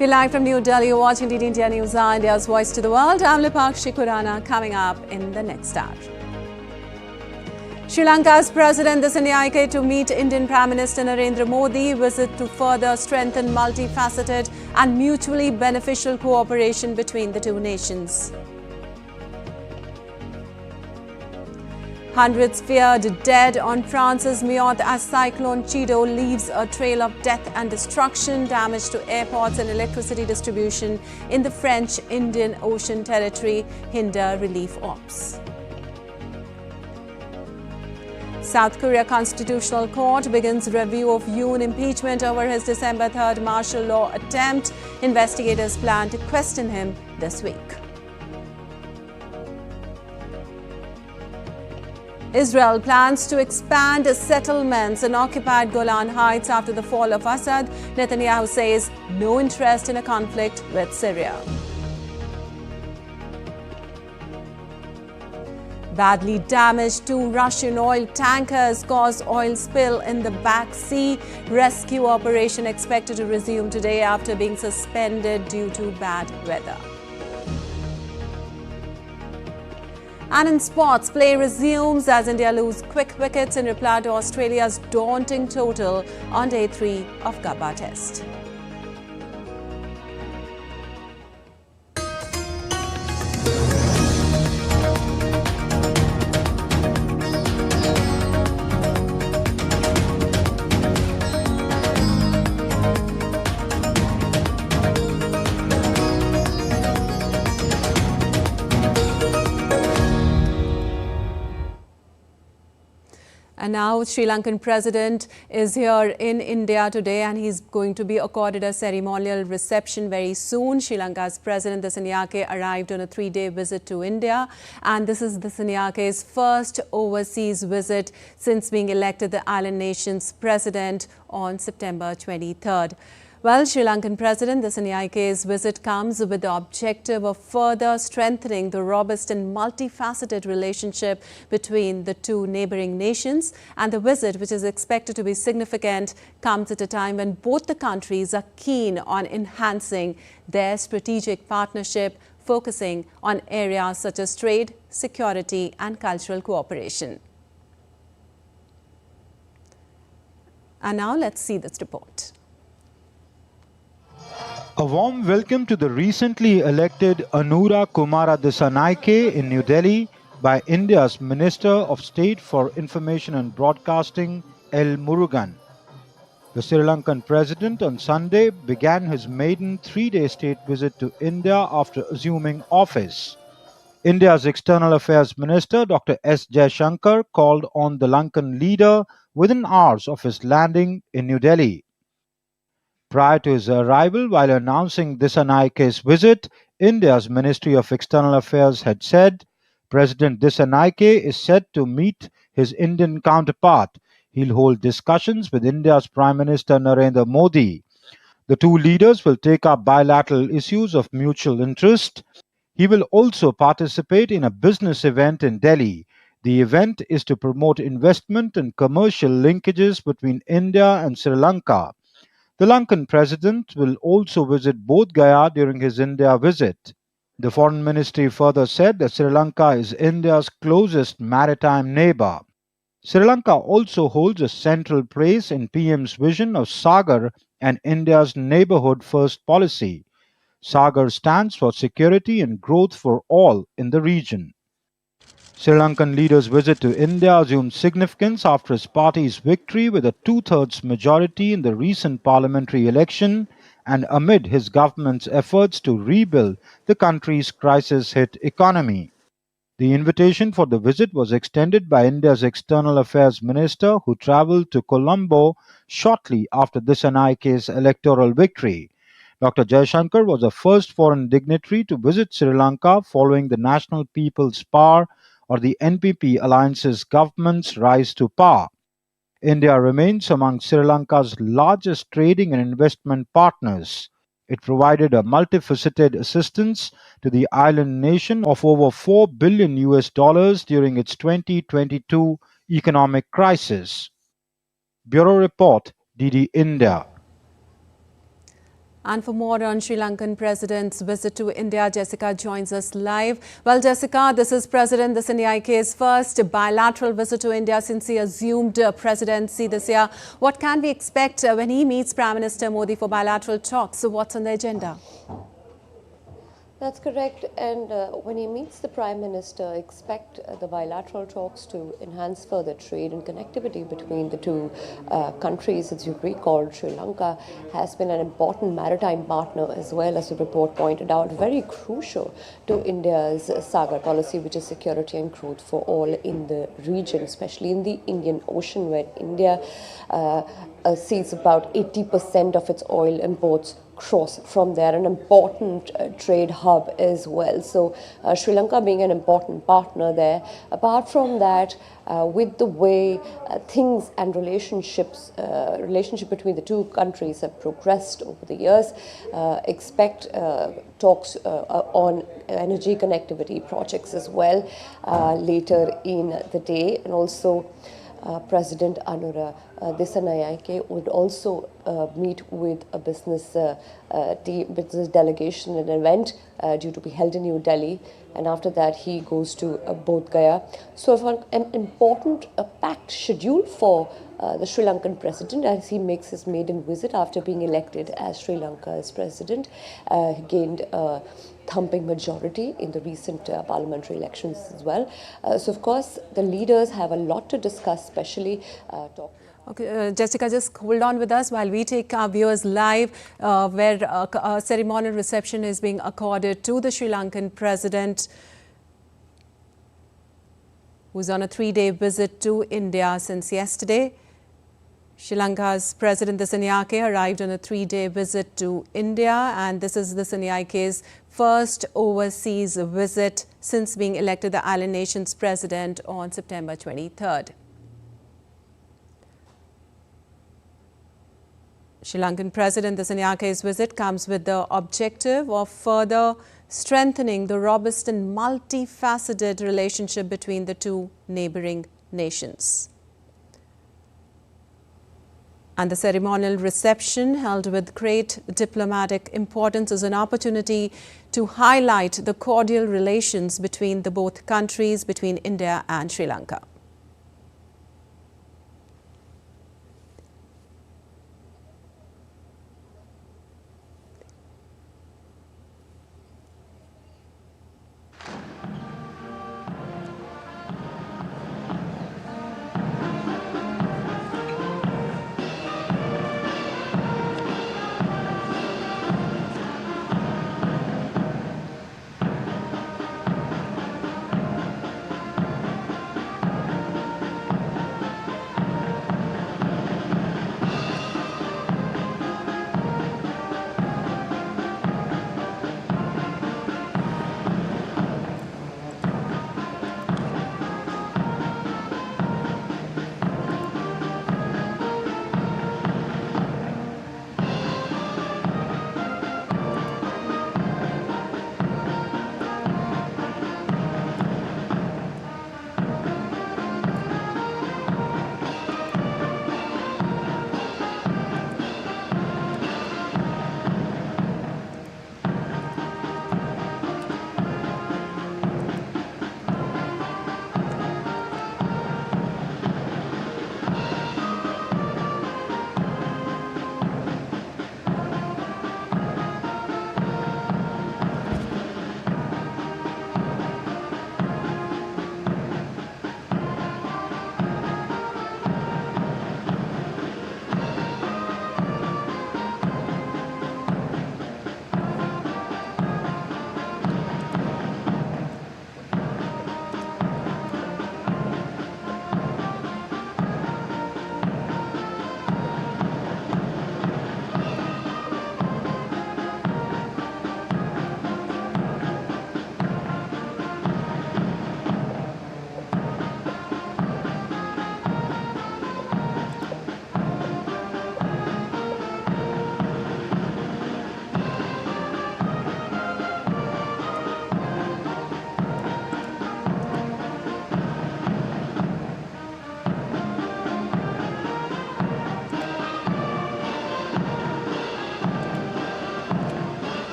We're live from New Delhi. You're watching DD India News, India's voice to the world. I'm Lipakshi Khurana. Coming up in the next hour. Sri Lanka's President Dissanayake to meet Indian Prime Minister Narendra Modi, visit to further strengthen multifaceted and mutually beneficial cooperation between the two nations. Hundreds feared dead on France's Mayotte as Cyclone Chido leaves a trail of death and destruction, damage to airports and electricity distribution in the French Indian Ocean territory hinder relief ops. South Korea Constitutional Court begins review of Yoon impeachment over his December 3rd martial law attempt. Investigators plan to question him this week. Israel plans to expand settlements in occupied Golan Heights after the fall of Assad. Netanyahu says no interest in a conflict with Syria. Badly damaged two Russian oil tankers cause oil spill in the Black Sea. Rescue operation expected to resume today after being suspended due to bad weather. And in sports, play resumes as India lose quick wickets in reply to Australia's daunting total on day 3 of Gabba Test. And now Sri Lankan President is here in India today and he's going to be accorded a ceremonial reception very soon. Sri Lanka's President Dissanayake arrived on a 3-day visit to India, and this is Dissanayake's first overseas visit since being elected the island nation's president on September 23rd. Well, Sri Lankan President Dissanayake's visit comes with the objective of further strengthening the robust and multifaceted relationship between the two neighboring nations. And the visit, which is expected to be significant, comes at a time when both the countries are keen on enhancing their strategic partnership, focusing on areas such as trade, security and cultural cooperation. And now let's see this report. A warm welcome to the recently elected Anura Kumara Dissanayake in New Delhi by India's Minister of State for Information and Broadcasting, L. Murugan. The Sri Lankan President on Sunday began his maiden 3-day state visit to India after assuming office. India's External Affairs Minister, Dr. S. Jaishankar, called on the Lankan leader within hours of his landing in New Delhi. Prior to his arrival, while announcing Dissanayake's visit, India's Ministry of External Affairs had said President Dissanayake is set to meet his Indian counterpart. He'll hold discussions with India's Prime Minister Narendra Modi. The two leaders will take up bilateral issues of mutual interest. He will also participate in a business event in Delhi. The event is to promote investment and commercial linkages between India and Sri Lanka. The Lankan president will also visit Bodh Gaya during his India visit. The Foreign Ministry further said that Sri Lanka is India's closest maritime neighbor. Sri Lanka also holds a central place in PM's vision of Sagar and India's neighborhood first policy. Sagar stands for security and growth for all in the region. Sri Lankan leader's visit to India assumed significance after his party's victory with a 2/3 majority in the recent parliamentary election and amid his government's efforts to rebuild the country's crisis-hit economy. The invitation for the visit was extended by India's External Affairs Minister, who travelled to Colombo shortly after Dissanayake's electoral victory. Dr. Jaishankar was the first foreign dignitary to visit Sri Lanka following the National People's Power or the NPP alliance's government's rise to power. India remains among Sri Lanka's largest trading and investment partners. It provided a multifaceted assistance to the island nation of over $4 billion during its 2022 economic crisis. Bureau Report, DD India. And for more on Sri Lankan President's visit to India, Jessica joins us live. Well, Jessica, this is President Dissanayike's first bilateral visit to India since he assumed presidency this year. What can we expect when he meets Prime Minister Modi for bilateral talks? So what's on the agenda? That's correct. And when he meets the Prime Minister, expect the bilateral talks to enhance further trade and connectivity between the two countries. As you recall, Sri Lanka has been an important maritime partner, as well as the report pointed out, very crucial to India's Sagar policy, which is security and growth for all in the region, especially in the Indian Ocean, where India sees about 80% of its oil imports cross from there, an important trade hub as well. So Sri Lanka being an important partner there. Apart from that, with the way things and relationship between the two countries have progressed over the years, expect talks on energy connectivity projects as well later in the day. And also President Anura Dissanayake would also meet with a business delegation at an event due to be held in New Delhi, and after that he goes to Bodh Gaya. So for an important packed schedule for the Sri Lankan president as he makes his maiden visit after being elected as Sri Lanka's president. He gained a thumping majority in the recent parliamentary elections as well. So of course the leaders have a lot to discuss, especially talking. Okay, Jessica, just hold on with us while we take our viewers live, where a ceremonial reception is being accorded to the Sri Lankan president, who's on a 3-day visit to India since yesterday. Sri Lanka's President Dissanayake arrived on a 3-day visit to India, and this is Dissanayike's first overseas visit since being elected the island nation's president on September 23rd. Sri Lankan President Dissanayike's visit comes with the objective of further strengthening the robust and multifaceted relationship between the two neighbouring nations. And the ceremonial reception, held with great diplomatic importance, is an opportunity to highlight the cordial relations between the both countries, between India and Sri Lanka.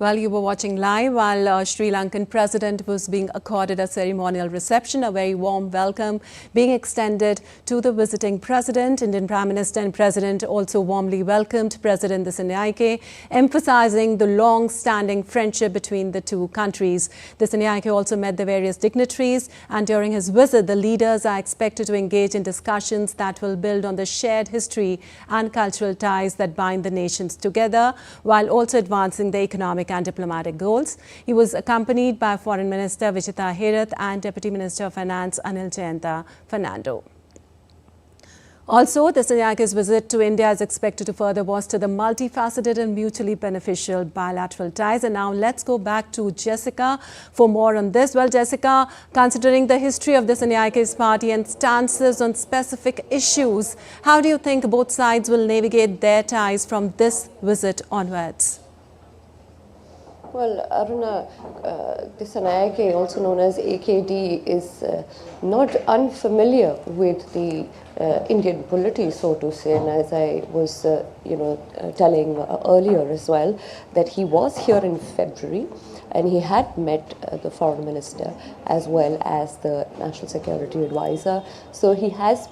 Well, you were watching live while Sri Lankan president was being accorded a ceremonial reception, a very warm welcome being extended to the visiting president. Indian Prime Minister and President also warmly welcomed President Dissanayake, emphasizing the long-standing friendship between the two countries. Dissanayake also met the various dignitaries, and during his visit, the leaders are expected to engage in discussions that will build on the shared history and cultural ties that bind the nations together, while also advancing the economic and diplomatic goals. He was accompanied by Foreign Minister Vichita Herath and Deputy Minister of Finance Anil Jayanta Fernando. Also, Dissanyake's visit to India is expected to further foster the multifaceted and mutually beneficial bilateral ties. And now let's go back to Jessica for more on this. Well, Jessica, considering the history of Dissanyake's party and stances on specific issues, how do you think both sides will navigate their ties from this visit onwards? Well, Aruna, Dissanayake, also known as AKD, is not unfamiliar with the Indian polity, so to say. And as I was, telling earlier as well, that he was here in February and he had met the foreign minister as well as the national security advisor. So he has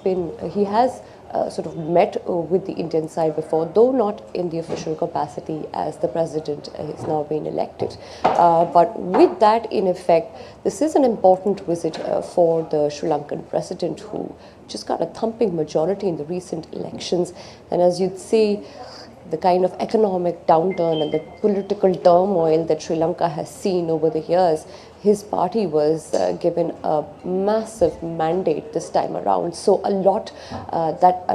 sort of met with the Indian side before, though not in the official capacity as the president has now been elected. But with that in effect, this is an important visit for the Sri Lankan president, who just got a thumping majority in the recent elections. And as you'd see, the kind of economic downturn and the political turmoil that Sri Lanka has seen over the years, his party was given a massive mandate this time around. So a lot that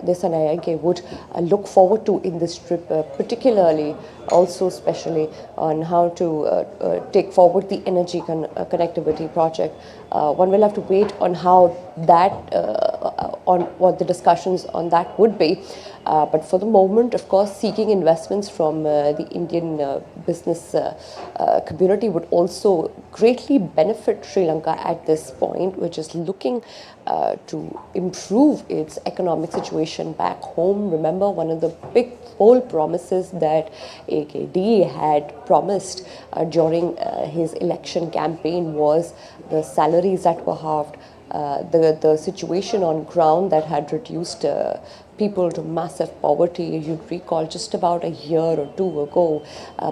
Dissanayake would look forward to in this trip, particularly also especially on how to take forward the energy connectivity project. One will have to wait on how that, on what the discussions on that would be. But for the moment, of course, seeking investments from the Indian business community would also greatly benefit Sri Lanka at this point, which is looking to improve its economic situation back home. Remember, one of the big poll promises that AKD had promised during his election campaign was the salaries that were halved, the situation on ground that had reduced people to massive poverty. You'd recall just about a year or two ago,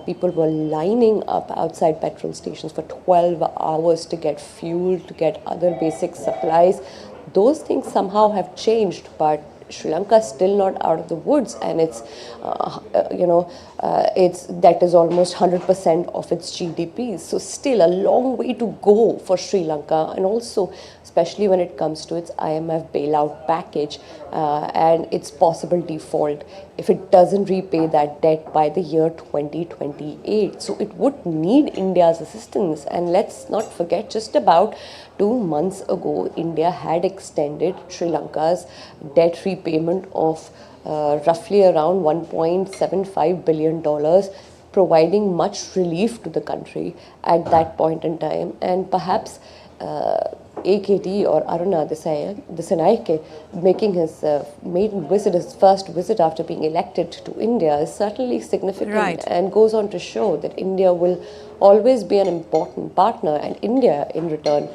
people were lining up outside petrol stations for 12 hours to get fuel, to get other basic supplies. Those things somehow have changed, but Sri Lanka is still not out of the woods, and its debt is almost 100% of its GDP. So still a long way to go for Sri Lanka, and also especially when it comes to its IMF bailout package and its possible default if it doesn't repay that debt by the year 2028. So it would need India's assistance. And let's not forget, just about 2 months ago, India had extended Sri Lanka's debt repayment of roughly around $1.75 billion, providing much relief to the country at that point in time. And perhaps AKD or Aruna Dissanayake making his maiden visit, his first visit after being elected to India, is certainly significant, right, and goes on to show that India will always be an important partner, and India in return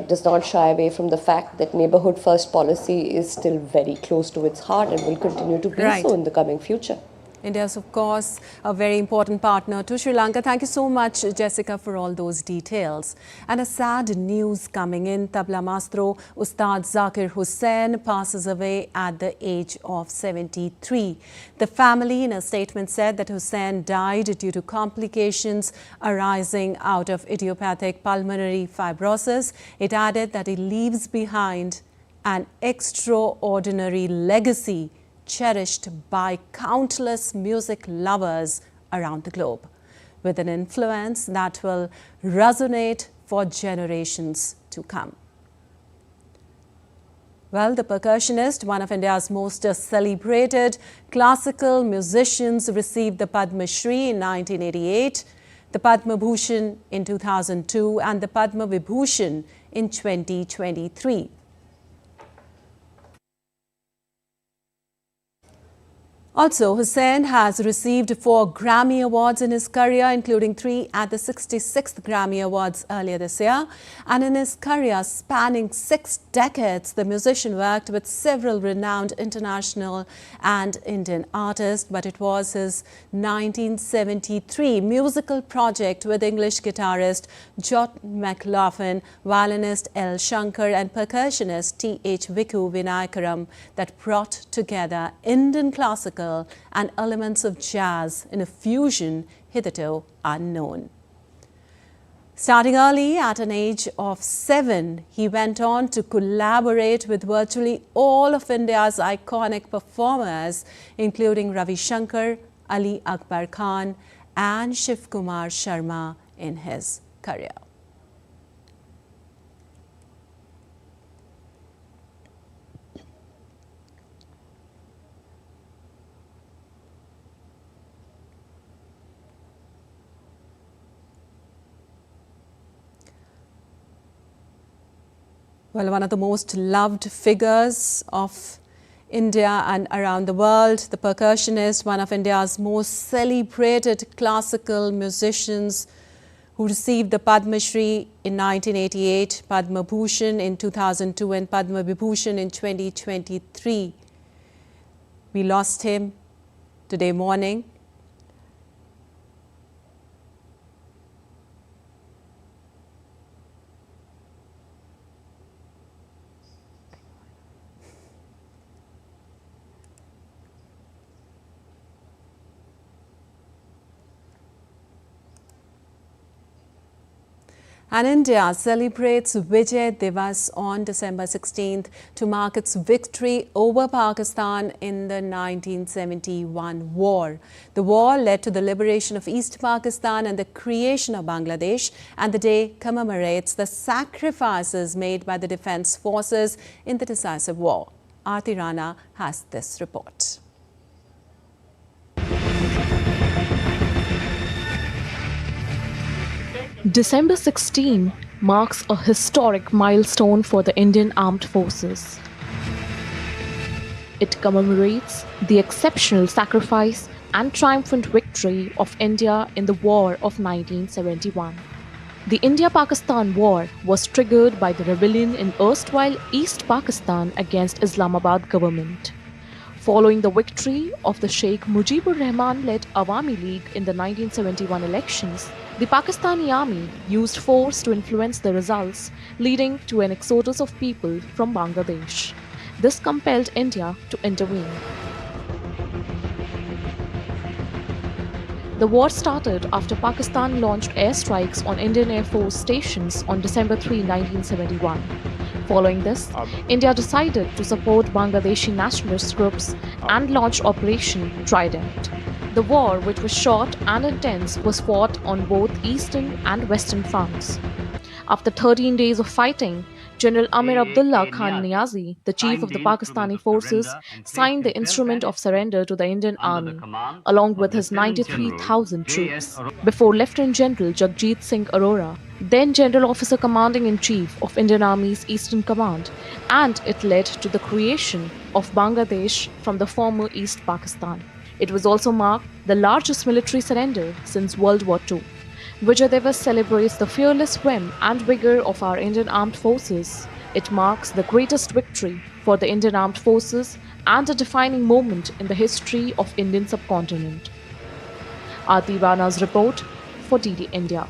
does not shy away from the fact that neighborhood first policy is still very close to its heart and will continue to be so in the coming future. India is, of course, a very important partner to Sri Lanka. Thank you so much, Jessica, for all those details. And a sad news coming in. Tabla Mastro Ustad Zakir Hussain passes away at the age of 73. The family in a statement said that Hussain died due to complications arising out of idiopathic pulmonary fibrosis. It added that he leaves behind an extraordinary legacy cherished by countless music lovers around the globe, with an influence that will resonate for generations to come. Well, the percussionist, one of India's most celebrated classical musicians, received the Padma Shri in 1988, the Padma Bhushan in 2002, and the Padma Vibhushan in 2023. Also, Hussain has received 4 Grammy Awards in his career, including 3 at the 66th Grammy Awards earlier this year. And in his career spanning 6 decades, the musician worked with several renowned international and Indian artists. But it was his 1973 musical project with English guitarist John McLaughlin, violinist L. Shankar and percussionist T.H. Vikku Vinayakaram that brought together Indian classical and elements of jazz in a fusion hitherto unknown. Starting early at an age of 7, he went on to collaborate with virtually all of India's iconic performers, including Ravi Shankar, Ali Akbar Khan and Shiv Kumar Sharma in his career. Well, one of the most loved figures of India and around the world, the percussionist, one of India's most celebrated classical musicians who received the Padma Shri in 1988, Padma Bhushan in 2002 and Padma Vibhushan in 2023. We lost him today morning. And India celebrates Vijay Divas on December 16th to mark its victory over Pakistan in the 1971 war. The war led to the liberation of East Pakistan and the creation of Bangladesh, and the day commemorates the sacrifices made by the defense forces in the decisive war. Aarti Rana has this report. December 16 marks a historic milestone for the Indian Armed Forces. It commemorates the exceptional sacrifice and triumphant victory of India in the War of 1971. The India-Pakistan War was triggered by the rebellion in erstwhile East Pakistan against Islamabad government. Following the victory of the Sheikh Mujibur Rahman-led Awami League in the 1971 elections, the Pakistani army used force to influence the results, leading to an exodus of people from Bangladesh. This compelled India to intervene. The war started after Pakistan launched airstrikes on Indian Air Force stations on December 3, 1971. Following this, India decided to support Bangladeshi nationalist groups and launched Operation Trident. The war, which was short and intense, was fought on both eastern and western fronts. After 13 days of fighting, General Amir Abdullah Khan Niazi, the chief of the Pakistani forces, signed the instrument of surrender to the Indian Army, along with his 93,000 troops, before Lieutenant General Jagjit Singh Arora, then General Officer Commanding-in-Chief of Indian Army's Eastern Command, and it led to the creation of Bangladesh from the former East Pakistan. It was also marked the largest military surrender since World War II. Vijay Divas celebrates the fearless vim and vigor of our Indian Armed Forces. It marks the greatest victory for the Indian Armed Forces and a defining moment in the history of Indian subcontinent. Aarti Rana's report for DD India.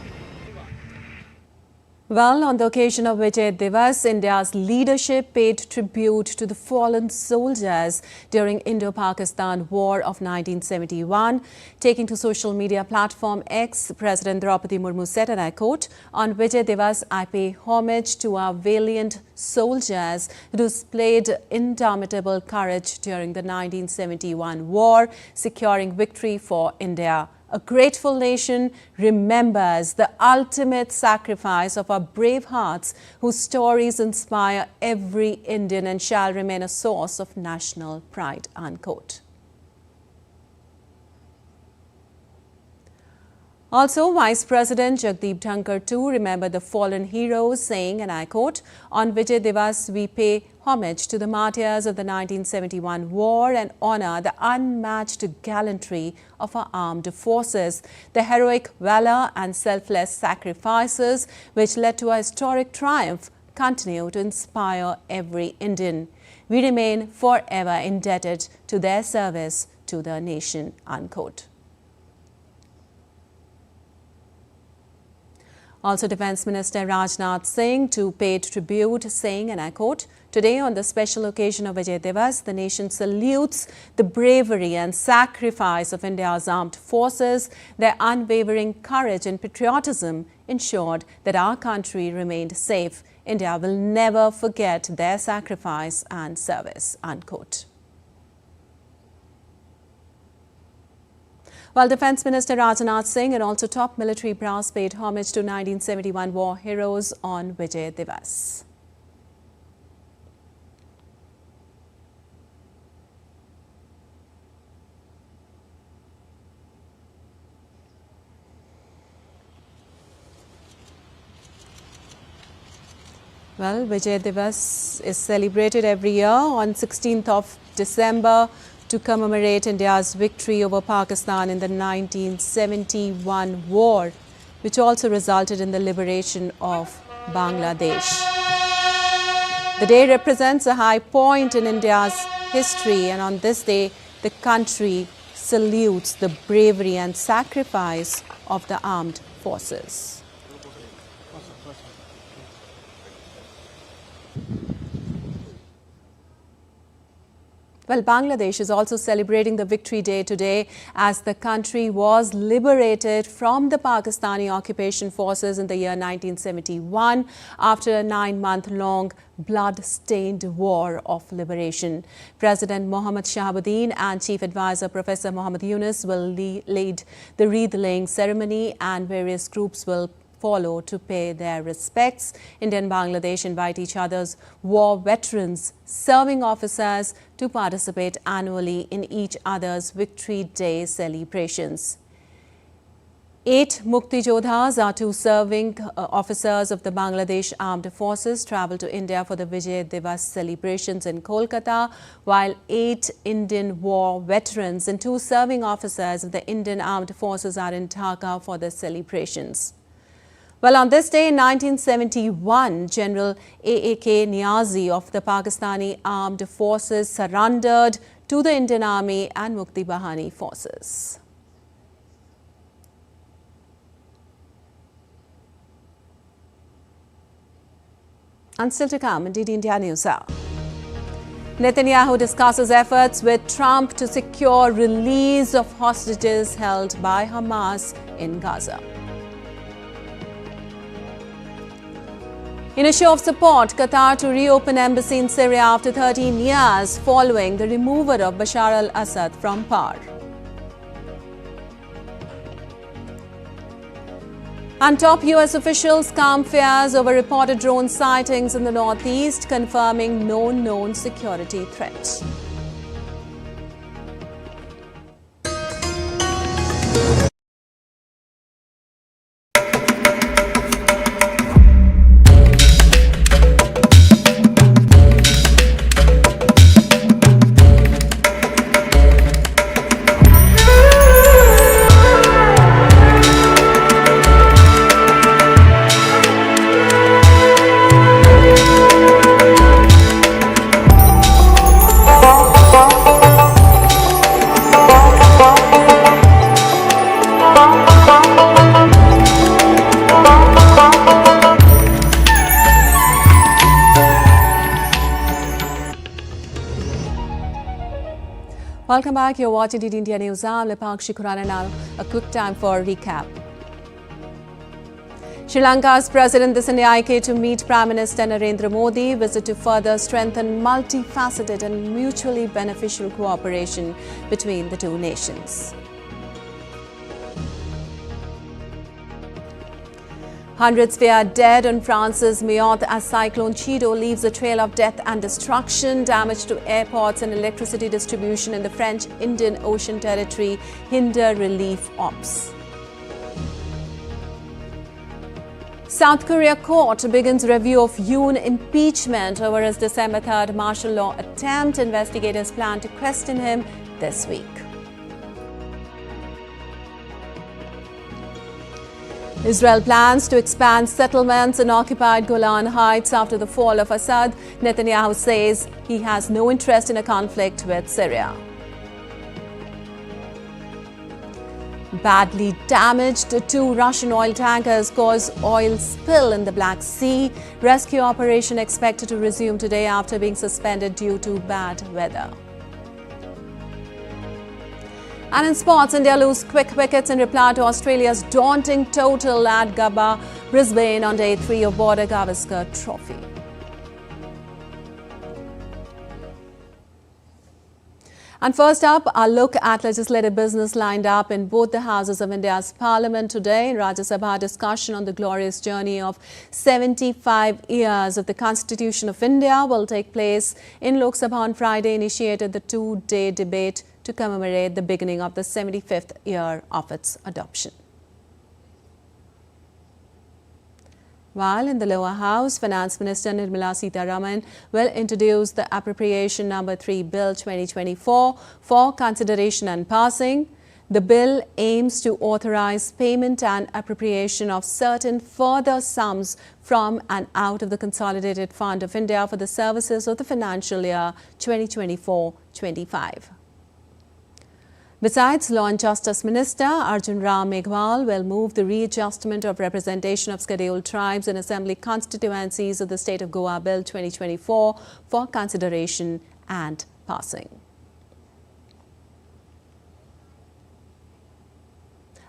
Well, on the occasion of Vijay Divas, India's leadership paid tribute to the fallen soldiers during Indo-Pakistan War of 1971. Taking to social media platform X, President Draupadi Murmu said, and I quote, "On Vijay Divas, I pay homage to our valiant soldiers who displayed indomitable courage during the 1971 war, securing victory for India. A grateful nation remembers the ultimate sacrifice of our brave hearts whose stories inspire every Indian and shall remain a source of national pride," unquote. Also, Vice President Jagdeep Dhankar too remembered the fallen heroes, saying, and I quote, "On Vijay Divas, we pay homage to the martyrs of the 1971 war and honor the unmatched gallantry of our armed forces, the heroic valor and selfless sacrifices which led to a historic triumph continue to inspire every Indian. We remain forever indebted to their service to the nation, unquote. Also, Defence Minister Rajnath Singh too paid tribute, saying, and I quote, "Today, on the special occasion of Vijay Divas, the nation salutes the bravery and sacrifice of India's armed forces. Their unwavering courage and patriotism ensured that our country remained safe. India will never forget their sacrifice and service," unquote. While Defence Minister Rajnath Singh and also top military brass paid homage to 1971 war heroes on Vijay Divas. Well, Vijay Divas is celebrated every year on 16th of December to commemorate India's victory over Pakistan in the 1971 war, which also resulted in the liberation of Bangladesh. The day represents a high point in India's history, and on this day, the country salutes the bravery and sacrifice of the armed forces. Well, Bangladesh is also celebrating the Victory Day today as the country was liberated from the Pakistani occupation forces in the year 1971 after a 9-month-long blood-stained war of liberation. President Mohammad Shahabuddin and Chief Advisor Professor Mohammad Yunus will lead the wreath-laying ceremony, and various groups will follow to pay their respects. India and Bangladesh invite each other's war veterans, serving officers to participate annually in each other's Victory Day celebrations. 8 Mukti Jodhas are 2 serving officers of the Bangladesh Armed Forces travel to India for the Vijay Divas celebrations in Kolkata, while 8 Indian war veterans and 2 serving officers of the Indian Armed Forces are in Dhaka for the celebrations. Well, on this day in 1971, General A.A.K. Niazi of the Pakistani Armed Forces surrendered to the Indian Army and Mukti Bahani forces. And still to come in DD India News Hour. Netanyahu discusses efforts with Trump to secure release of hostages held by Hamas in Gaza. In a show of support, Qatar to reopen embassy in Syria after 13 years following the removal of Bashar al-Assad from power. And top US officials calm fears over reported drone sightings in the northeast, confirming no known security threat. Welcome back. You're watching DD India News. I'm Lepakshi Khurana. Now, a quick time for a recap. Sri Lanka's President Dissanayake to meet Prime Minister Narendra Modi, visit to further strengthen multifaceted and mutually beneficial cooperation between the two nations. Hundreds were dead on France's Mayotte as Cyclone Chido leaves a trail of death and destruction. Damage to airports and electricity distribution in the French Indian Ocean territory hinder relief ops. South Korea court begins review of Yoon impeachment over his December 3rd martial law attempt. Investigators plan to question him this week. Israel plans to expand settlements in occupied Golan Heights after the fall of Assad. Netanyahu says he has no interest in a conflict with Syria. Badly damaged, 2 Russian oil tankers cause oil spill in the Black Sea. Rescue operation expected to resume today after being suspended due to bad weather. And in sports, India lose quick wickets in reply to Australia's daunting total at Gabba, Brisbane on day 3 of Border Gavaskar Trophy. And first up, our look at legislative business lined up in both the houses of India's Parliament today. In Rajya Sabha, discussion on the glorious journey of 75 years of the Constitution of India will take place. In Lok Sabha on Friday, initiated the 2-day debate to commemorate the beginning of the 75th year of its adoption. While in the lower house, Finance Minister Nirmala Sitharaman will introduce the Appropriation Number 3 Bill 2024 for consideration and passing. The bill aims to authorize payment and appropriation of certain further sums from and out of the Consolidated Fund of India for the services of the financial year 2024-25. Besides, Law and Justice Minister Arjun Ram Meghwal will move the readjustment of representation of scheduled tribes in assembly constituencies of the State of Goa Bill 2024 for consideration and passing.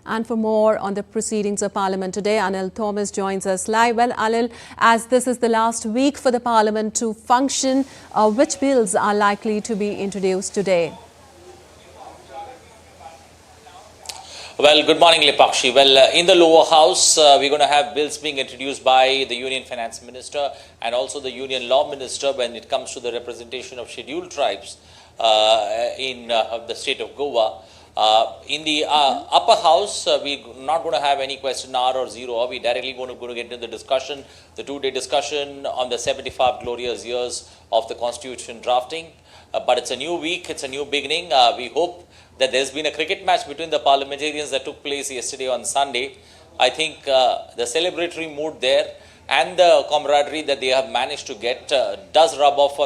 And for more on the proceedings of Parliament today, Anil Thomas joins us live. Well, Anil, as this is the last week for the Parliament to function, which bills are likely to be introduced today? Well, good morning, Lipakshi. Well, in the lower house, we're going to have bills being introduced by the Union Finance Minister and also the Union Law Minister when it comes to the representation of scheduled tribes in the state of Goa. In the upper house, we're not going to have any question hour or 0 hour. We're directly going to get into the discussion, the 2-day discussion on the 75 glorious years of the Constitution drafting. But it's a new week, it's a new beginning. We hope that there's been a cricket match between the parliamentarians that took place yesterday on Sunday. I think the celebratory mood there and the camaraderie that they have managed to get does rub off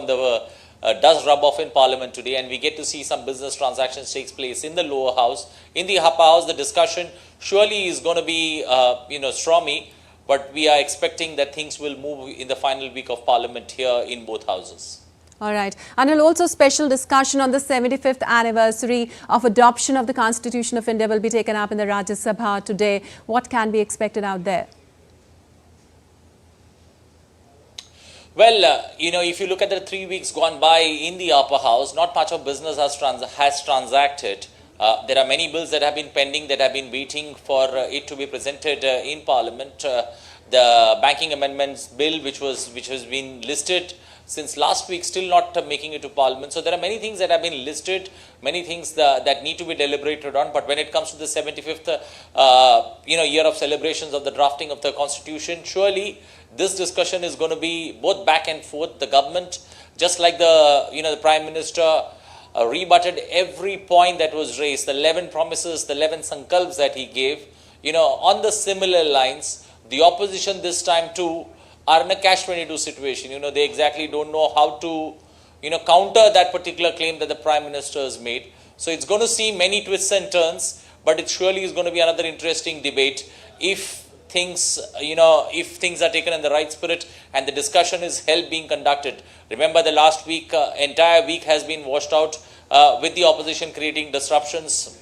in Parliament today, and we get to see some business transactions takes place in the lower house. In the upper house, the discussion surely is going to be stormy, but we are expecting that things will move in the final week of Parliament here in both houses. All right. And also special discussion on the 75th anniversary of adoption of the Constitution of India will be taken up in the Rajya Sabha today. What can be expected out there? Well, if you look at the 3 weeks gone by in the upper house, not much of business has transacted. There are many bills that have been pending, that have been waiting for it to be presented in Parliament. The Banking Amendments Bill, which has been listed since last week, still not making it to Parliament. So there are many things that have been listed, many things that need to be deliberated on. But when it comes to the 75th year of celebrations of the drafting of the Constitution, surely this discussion is going to be both back and forth. The government, just like the Prime Minister, rebutted every point that was raised, the 11 promises, the 11 sankalps that he gave, on the similar lines. The opposition this time too are in a catch-22 situation. They exactly don't know how to, counter that particular claim that the Prime Minister has made. So it's going to see many twists and turns, but it surely is going to be another interesting debate if things, if things are taken in the right spirit and the discussion is being conducted. Remember, the last week, entire week has been washed out with the opposition creating disruptions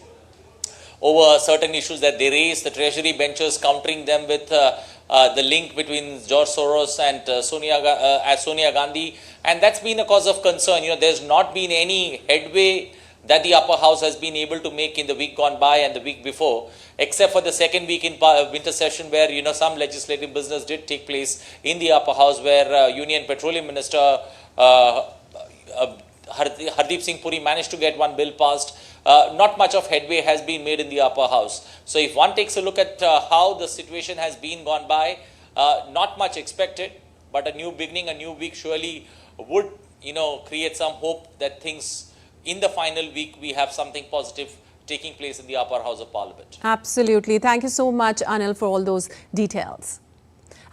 over certain issues that they raised, the treasury benches countering them with the link between George Soros and Sonia Gandhi, and that's been a cause of concern. There's not been any headway that the upper house has been able to make in the week gone by and the week before, except for the second week in winter session where some legislative business did take place in the upper house, where Union Petroleum Minister Hardeep Singh Puri managed to get one bill passed. Not much of headway has been made in the upper house. So if one takes a look at how the situation has been gone by, Not much expected, but a new beginning, a new week surely would, create some hope that things in the final week we have something positive taking place in the upper house of parliament. Absolutely. Thank you so much, Anil, for all those details.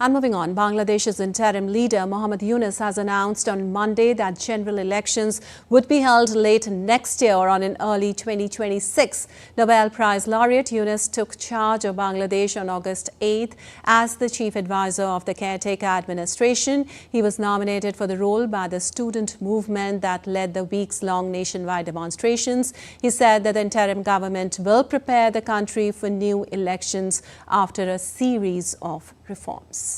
And moving on, Bangladesh's interim leader Mohammad Yunus has announced on Monday that general elections would be held late next year or in early 2026. Nobel Prize laureate Yunus took charge of Bangladesh on August 8th as the chief advisor of the caretaker administration. He was nominated for the role by the student movement that led the weeks-long nationwide demonstrations. He said that the interim government will prepare the country for new elections after a series of reforms.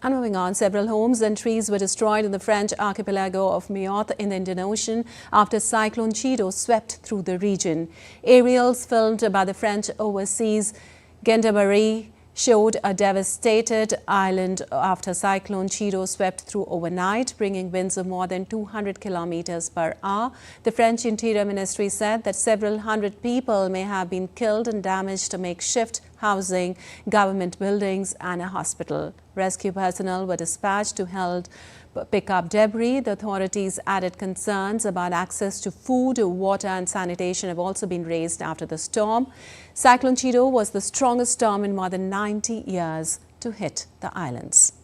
And moving on, several homes and trees were destroyed in the French archipelago of Mayotte in the Indian Ocean after Cyclone Chido swept through the region. Aerials filmed by the French overseas gendarmerie showed a devastated island after Cyclone Chido swept through overnight, bringing winds of more than 200 kilometers per hour. The French Interior Ministry said that several hundred people may have been killed and damaged to makeshift housing, government buildings and a hospital. Rescue personnel were dispatched to help pick up debris. The authorities added concerns about access to food, water and sanitation have also been raised after the storm. Cyclone Chido was the strongest storm in more than 90 years to hit the islands.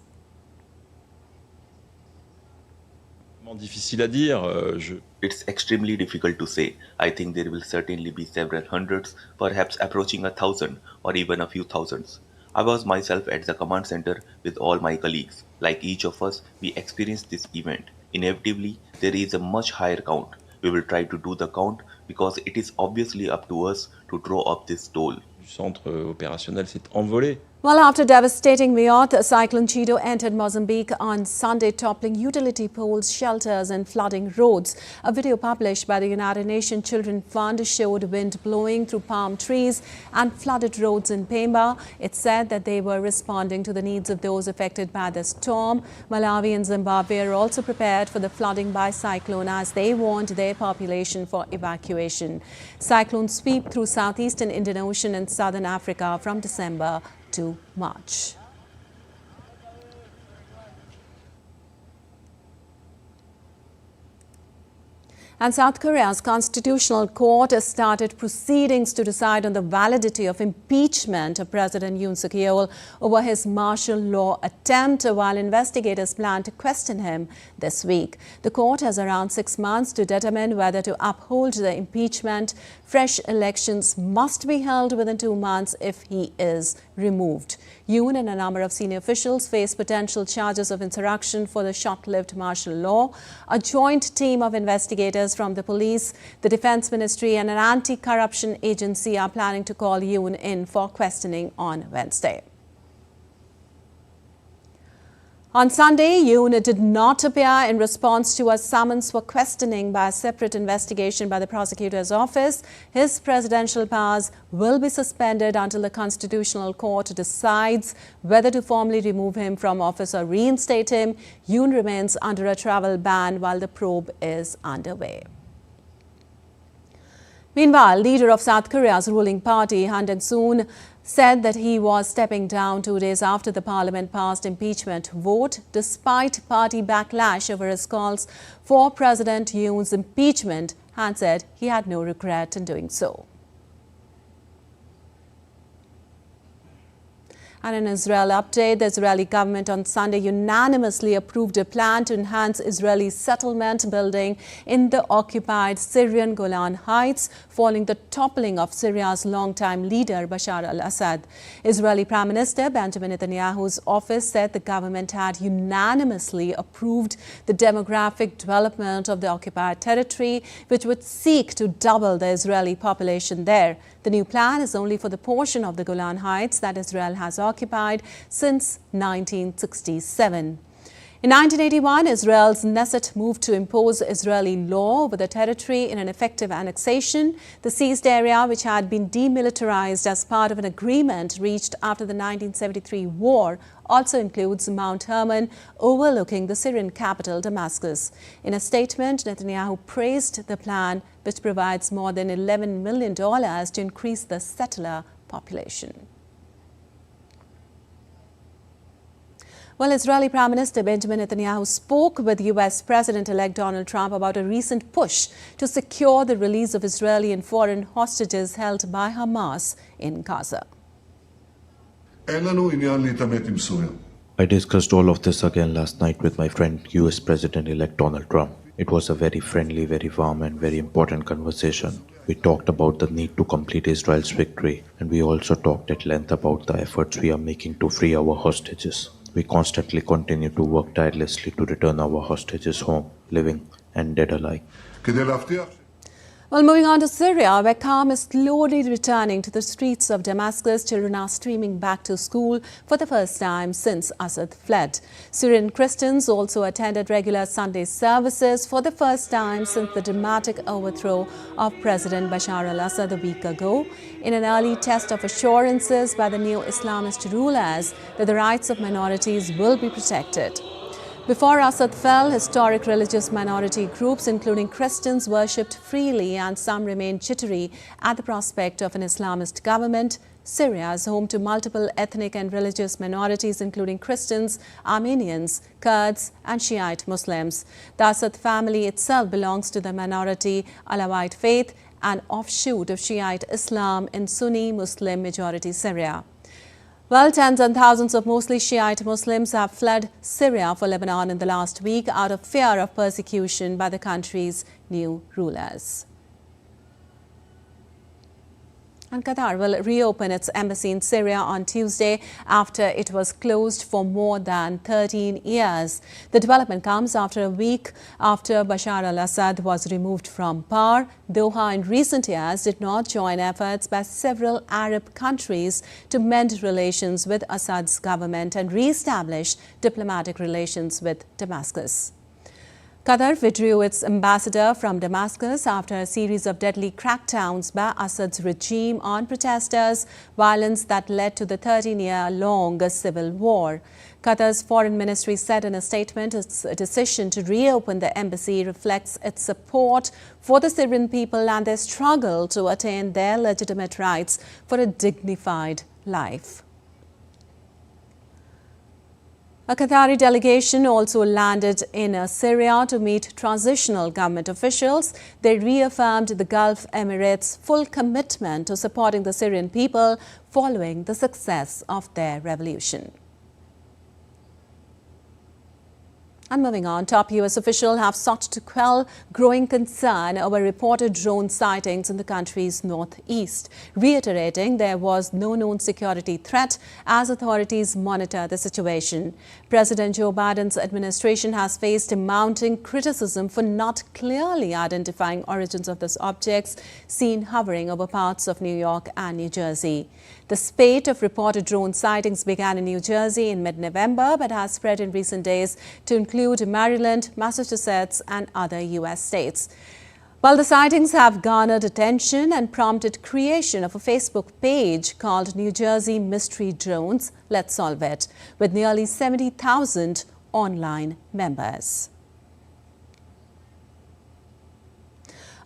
Difficile à dire. It's extremely difficult to say. I think there will certainly be several hundreds, perhaps approaching 1,000 or even a few thousands. I was myself at the command center with all my colleagues. Like each of us, we experienced this event. Inevitably, there is a much higher count. We will try to do the count because it is obviously up to us to draw up this toll. Du centre opérationnel s'est envolé. Well, after devastating Mayotte, Cyclone Chido entered Mozambique on Sunday, toppling utility poles, shelters and flooding roads. A video published by the United Nations Children Fund showed wind blowing through palm trees and flooded roads in Pemba. It said that they were responding to the needs of those affected by the storm. Malawi and Zimbabwe are also prepared for the flooding by cyclone as they warned their population for evacuation. Cyclones sweep through southeastern Indian Ocean and southern Africa from December to March. And South Korea's Constitutional Court has started proceedings to decide on the validity of impeachment of President Yoon over his martial law attempt, while investigators plan to question him this week. The court has around 6 months to determine whether to uphold the impeachment. Fresh elections must be held within 2 months if he is removed. Yoon and a number of senior officials face potential charges of insurrection for the short-lived martial law. A joint team of investigators from the police, the Defense Ministry and an anti-corruption agency are planning to call Yoon in for questioning on Wednesday. On Sunday, Yoon did not appear in response to a summons for questioning by a separate investigation by the prosecutor's office. His presidential powers will be suspended until the Constitutional Court decides whether to formally remove him from office or reinstate him. Yoon remains under a travel ban while the probe is underway. Meanwhile, leader of South Korea's ruling party, Han Duck-soon, said that he was stepping down 2 days after the parliament passed impeachment vote. Despite party backlash over his calls for President Yoon's impeachment, Han said he had no regret in doing so. And an Israel update, the Israeli government on Sunday unanimously approved a plan to enhance Israeli settlement building in the occupied Syrian Golan Heights following the toppling of Syria's longtime leader Bashar al-Assad. Israeli Prime Minister Benjamin Netanyahu's office said the government had unanimously approved the demographic development of the occupied territory, which would seek to double the Israeli population there. The new plan is only for the portion of the Golan Heights that Israel has occupied since 1967. In 1981, Israel's Knesset moved to impose Israeli law over the territory in an effective annexation. The seized area, which had been demilitarized as part of an agreement reached after the 1973 war, also includes Mount Hermon, overlooking the Syrian capital, Damascus. In a statement, Netanyahu praised the plan, which provides more than $11 million to increase the settler population. Well, Israeli Prime Minister Benjamin Netanyahu spoke with U.S. President-elect Donald Trump about a recent push to secure the release of Israeli and foreign hostages held by Hamas in Gaza. I discussed all of this again last night with my friend, U.S. President-elect Donald Trump. It was a very friendly, very warm and very important conversation. We talked about the need to complete Israel's victory, and we also talked at length about the efforts we are making to free our hostages. We constantly continue to work tirelessly to return our hostages home, living and dead alike. Well, moving on to Syria, where calm is slowly returning to the streets of Damascus. Children are streaming back to school for the first time since Assad fled. Syrian Christians also attended regular Sunday services for the first time since the dramatic overthrow of President Bashar al-Assad a week ago, in an early test of assurances by the new Islamist rulers that the rights of minorities will be protected. Before Assad fell, historic religious minority groups, including Christians, worshipped freely, and some remained jittery at the prospect of an Islamist government. Syria is home to multiple ethnic and religious minorities, including Christians, Armenians, Kurds, and Shiite Muslims. The Assad family itself belongs to the minority Alawite faith, an offshoot of Shiite Islam in Sunni Muslim majority Syria. Well, tens and thousands of mostly Shiite Muslims have fled Syria for Lebanon in the last week out of fear of persecution by the country's new rulers. And Qatar will reopen its embassy in Syria on Tuesday after it was closed for more than 13 years. The development comes after a week after Bashar al-Assad was removed from power. Doha in recent years did not join efforts by several Arab countries to mend relations with Assad's government and re-establish diplomatic relations with Damascus. Qatar withdrew its ambassador from Damascus after a series of deadly crackdowns by Assad's regime on protesters, violence that led to the 13-year-long civil war. Qatar's foreign ministry said in a statement its decision to reopen the embassy reflects its support for the Syrian people and their struggle to attain their legitimate rights for a dignified life. A Qatari delegation also landed in Syria to meet transitional government officials. They reaffirmed the Gulf Emirates' full commitment to supporting the Syrian people following the success of their revolution. And moving on, top U.S. officials have sought to quell growing concern over reported drone sightings in the country's northeast, reiterating there was no known security threat as authorities monitor the situation. President Joe Biden's administration has faced mounting criticism for not clearly identifying origins of these objects seen hovering over parts of New York and New Jersey. The spate of reported drone sightings began in New Jersey in mid-November, but has spread in recent days to include Maryland, Massachusetts, and other U.S. states. While the sightings have garnered attention and prompted creation of a Facebook page called New Jersey Mystery Drones, Let's Solve It, with nearly 70,000 online members.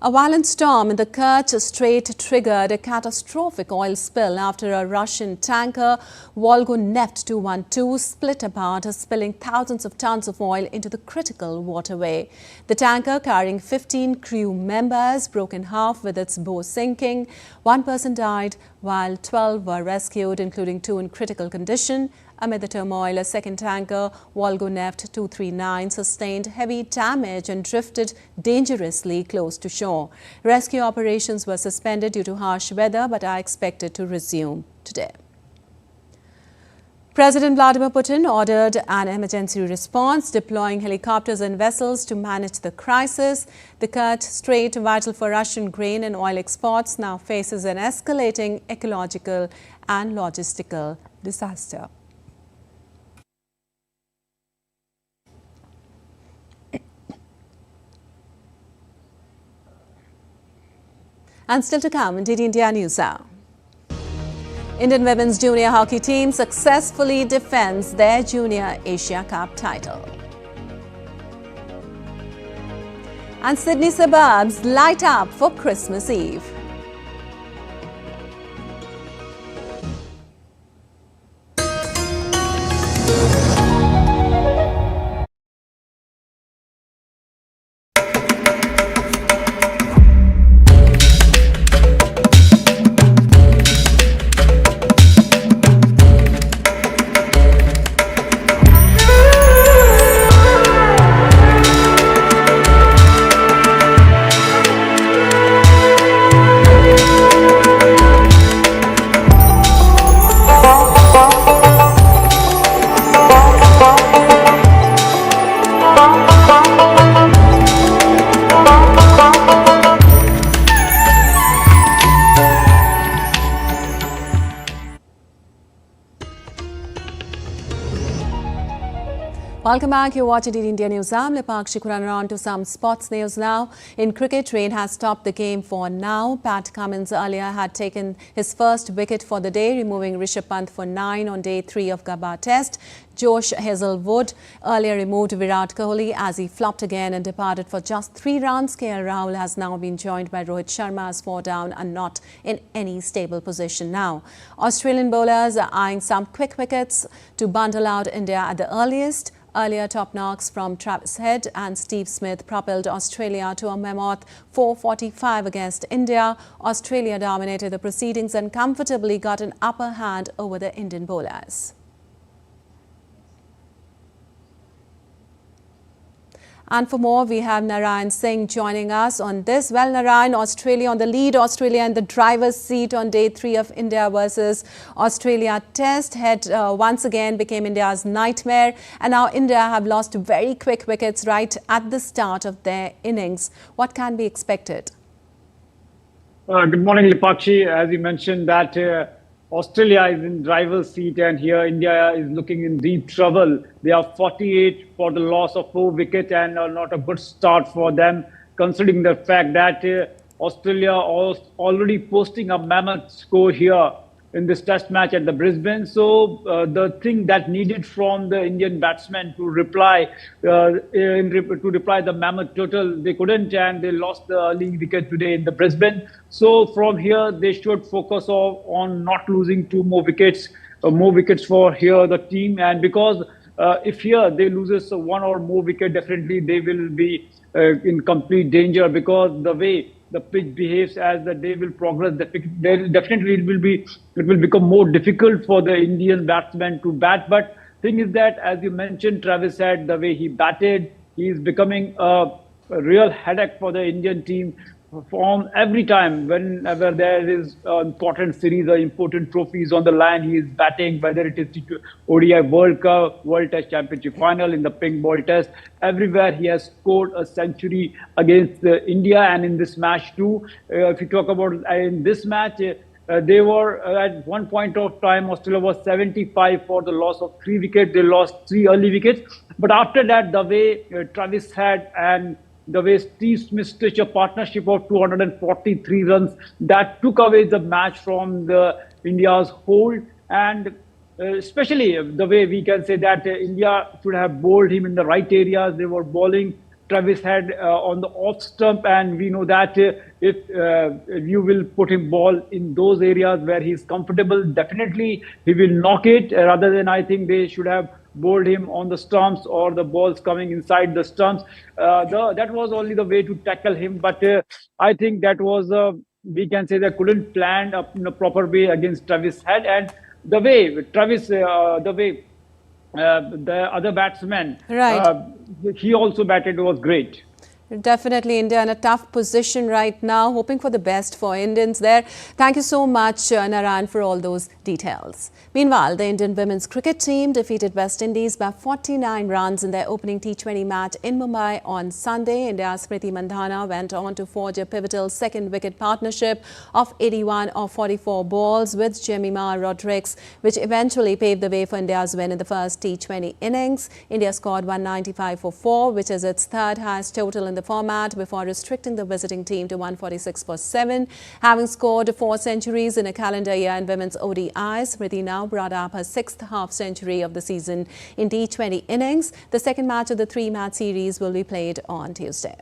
A violent storm in the Kerch Strait triggered a catastrophic oil spill after a Russian tanker, Volgo-Neft 212, split apart, spilling thousands of tons of oil into the critical waterway. The tanker, carrying 15 crew members, broke in half with its bow sinking. One person died, while 12 were rescued, including 2 in critical condition. Amid the turmoil, a second tanker, Volgo-Neft 239, sustained heavy damage and drifted dangerously close to shore. Rescue operations were suspended due to harsh weather, but are expected to resume today. President Vladimir Putin ordered an emergency response, deploying helicopters and vessels to manage the crisis. The Kerch Strait, vital for Russian grain and oil exports, now faces an escalating ecological and logistical disaster. And still to come in DD India News Hour. Indian women's junior hockey team successfully defends their Junior Asia Cup title. And Sydney suburbs light up for Christmas Eve. Welcome back. You're watching DD India News. I'm Lipakshi Khurana. On to some sports news now. In cricket, rain has stopped the game for now. Pat Cummins earlier had taken his first wicket for the day, removing Rishabh Pant for 9 on day 3 of Gabba Test. Josh Hazlewood earlier removed Virat Kohli as he flopped again and departed for just 3 runs. KL Rahul has now been joined by Rohit Sharma as 4 down and not in any stable position now. Australian bowlers are eyeing some quick wickets to bundle out India at the earliest. Earlier top knocks from Travis Head and Steve Smith propelled Australia to a mammoth 445 against India. Australia dominated the proceedings and comfortably got an upper hand over the Indian bowlers. And for more, we have Narayan Singh joining us on this. Well, Narayan, Australia on the lead, Australia in the driver's seat on day 3 of India versus Australia Test. Head once again became India's nightmare. And now India have lost very quick wickets right at the start of their innings. What can be expected? Good morning, Lipakshi. As you mentioned that Australia is in driver's seat and here India is looking in deep trouble. They are 48 for the loss of 4 wickets and not a good start for them, considering the fact that Australia is already posting a mammoth score here in this test match at the Brisbane. So the thing that needed from the Indian batsmen to reply the mammoth total, they couldn't, and they lost the early wicket today in the Brisbane. So from here, they should focus on not losing 2 more wickets for here the team. And because if here they loses 1 or more wicket, definitely they will be in complete danger, because the way the pitch behaves as the day will progress, definitely it will become more difficult for the Indian batsmen to bat. But thing is that, as you mentioned, Travis Head, the way he batted, he is becoming a real headache for the Indian team. From every time, whenever there is an important series or important trophies on the line, he is batting, whether it is ODI World Cup, World Test Championship Final, in the pink ball test. Everywhere he has scored a century against India, and in this match too. If you talk about in this match, they were at one point of time, Australia was 75 for the loss of 3 wickets. They lost 3 early wickets. But after that, the way Travis Head and the way Steve Smith stitched a partnership of 243 runs, that took away the match from the India's hold. And especially the way we can say that India should have bowled him in the right areas. They were bowling Travis Head on the off stump, and we know that if you will put him ball in those areas where he's comfortable, definitely he will knock it, rather than I think they should have bowled him on the stumps or the balls coming inside the stumps. That was only the way to tackle him. But I think that was, we can say, they couldn't plan up in a proper way against Travis Head. And the way Travis, the other batsman, right, he also batted, was great. Definitely India in a tough position right now, hoping for the best for Indians there. Thank you so much, Narayan, for all those details. Meanwhile, the Indian women's cricket team defeated West Indies by 49 runs in their opening T20 match in Mumbai on Sunday. India's Smriti Mandhana went on to forge a pivotal second wicket partnership of 81 off 44 balls with Jemima Rodriguez, which eventually paved the way for India's win in the first T20 innings. India scored 195 for 4, which is its 3rd highest total in the the format before restricting the visiting team to 146 for 7. Having scored 4 centuries in a calendar year in women's ODIs, Smriti now brought up her 6th half-century of the season in T20 innings. The second match of the 3-match series will be played on Tuesday.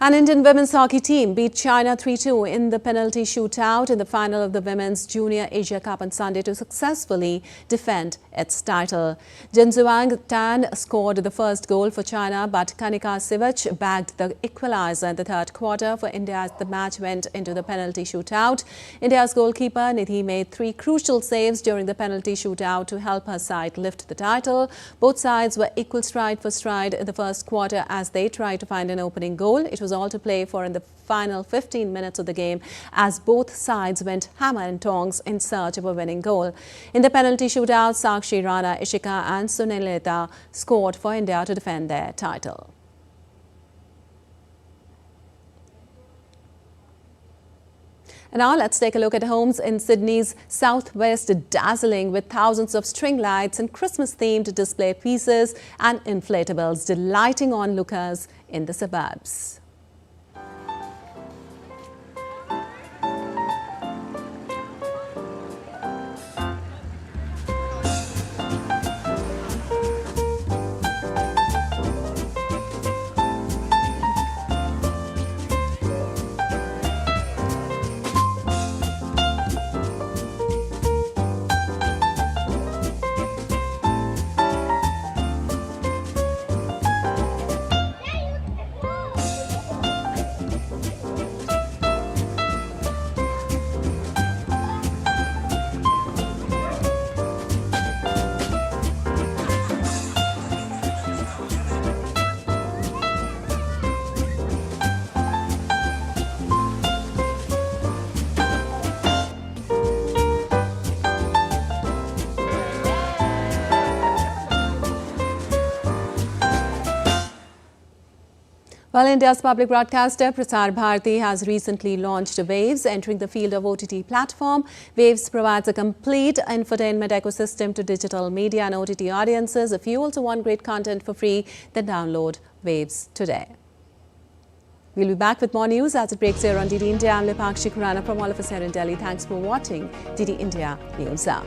An Indian women's hockey team beat China 3-2 in the penalty shootout in the final of the Women's Junior Asia Cup on Sunday to successfully defend its title. Jinzhuang Tan scored the first goal for China, but Kanika Sivach bagged the equalizer in the third quarter for India as the match went into the penalty shootout. India's goalkeeper Nidhi made 3 crucial saves during the penalty shootout to help her side lift the title. Both sides were equal stride for stride in the first quarter as they tried to find an opening goal. It was all to play for in the final 15 minutes of the game as both sides went hammer and tongs in search of a winning goal. In the penalty shootout, Sakshi Rana, Ishika and Sunilita scored for India to defend their title. And now let's take a look at homes in Sydney's southwest, dazzling with thousands of string lights and Christmas-themed display pieces and inflatables delighting onlookers in the suburbs. Well, India's public broadcaster Prasar Bharati has recently launched Waves, entering the field of OTT platform. Waves provides a complete infotainment ecosystem to digital media and OTT audiences. If you also want great content for free, then download Waves today. We'll be back with more news as it breaks here on DD India. I'm Lipakshi Khurana from all of us here in Delhi. Thanks for watching DD India News Hour.